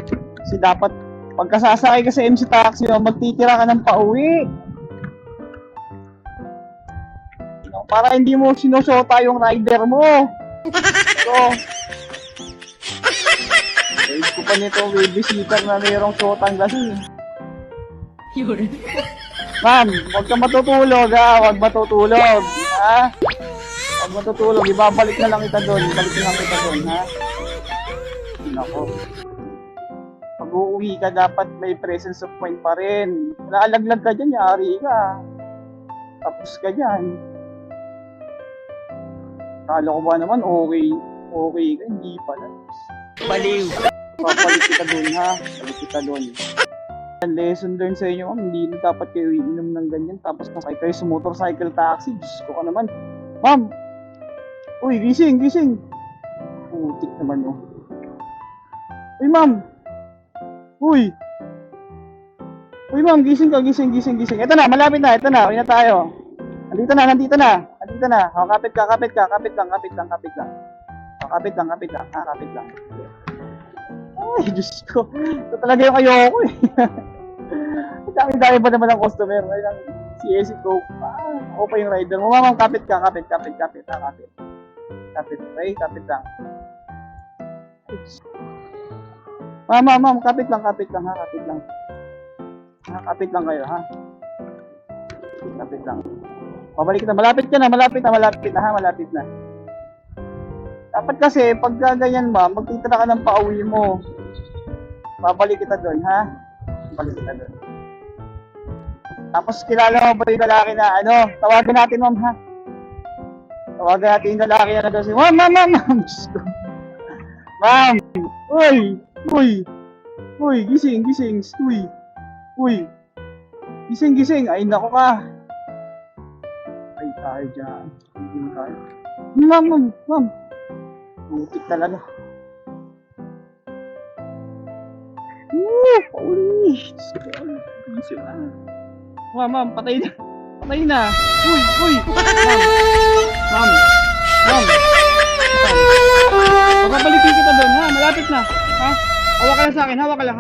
Kasi dapat, pagkasasakay ka sa MC Taxi, magtitira ka ng pauwi. Para hindi mo sinusota yung rider mo. So, wait ko pa nito, babysitter na mayroong sotang kasi. Ma'am, huwag ka matutulog ha, huwag matutulog. Ha? Huwag matutulog, ibabalik na lang kita doon, ibalik na lang kita doon, ha? Nako. Pag uuwi ka, dapat may presence of mind pa rin. Naalaglag ka dyan, yari ka. Tapos ka dyan. Kala ko ba naman, okay ka, hindi pala. Baliw! Papalit kita doon, ha? Papalit kita doon. Lesson learned sa inyo, ma'am, hindi na dapat kayo iinom ng ganyan, tapos nasakay kayo sa motorcycle taxi. Diyos ko ka naman. Ma'am! Uy, gising! Putik naman, oh. Uy, ma'am! Uy, ma'am, gising ka, gising. Ito na, malapit na, uwi na tayo. Nandito na. O, kapit lang. Kapit lang. Ay, Diyos ko. Ito talaga yung ayoko eh. Dami-dami ba naman ang customer? Ay, lang, CSC Coke. Ako pa yung rider mo. Ma'am, kapit. Kapit lang. Ma'am, kapit lang. Kapit lang kayo, ha? Kapit lang. Pabalik na. Malapit na. Dapat kasi, pag ganyan, ma'am, magtitira ka ng pauwi mo. Babalik kita doon, ha? Tapos, kilala mo ba yung lalaki na, tawagan natin, ma'am, ha? Tawagan natin yung lalaki na doon. Ma'am! Ma'am! Uy! Gising! Uy! Gising! Ay, naku ka! Ay, tayo dyan. Hindi tayo. Ma'am! Butik talaga. Holy! Gising na. Ma'am, patay na. Uy! Ma'am! Pagkabalikin kita doon, ha? Malapit na. Ha? Hawak ka lang sa akin. Hawak ka lang.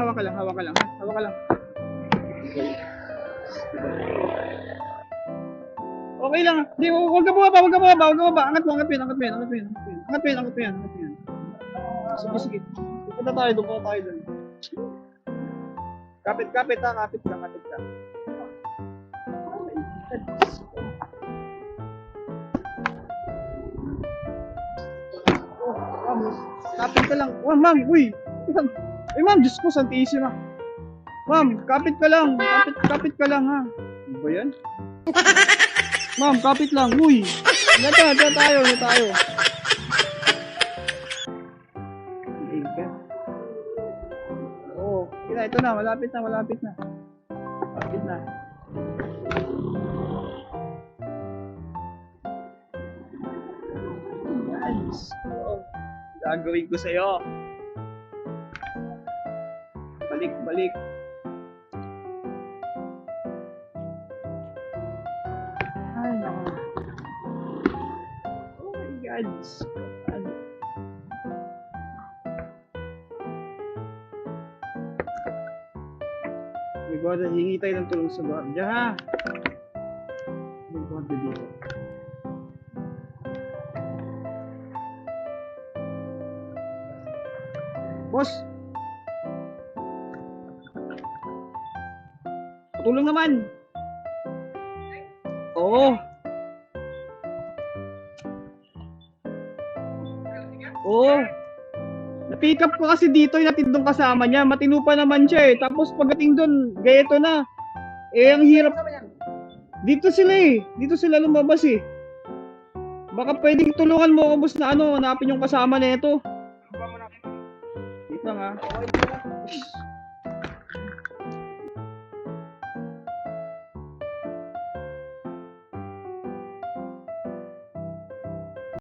Okay lang. Hindi, huwag ka bumaba. Angat mo yan. Sige. Punta tayo doon. Kapit ka. Kapit ka lang. Ma'am, uy, ma'am, Diyos ko, Santissima. Ma'am, kapit ka lang, ha. Ano ba yan? Ma'am, kapit lang, uy. Dito tayo. Oo, ito na, malapit na. Yes. Gagawin ko sa'yo. Balik. Ay, naku. Oh my God. Hingi tayo ng tulong sa guardia, ha? May guardia dito. Boss! Tulong naman! Oo! Na-pick up ko kasi dito yung natindong kasama niya. Matino pa naman siya eh. Tapos pagdating doon, gayeto na. Eh, ang hirap. Dito sila lumabas eh. Baka pwedeng tulungan mo ako, boss, na hanapin yung kasama na ito. Dito nga.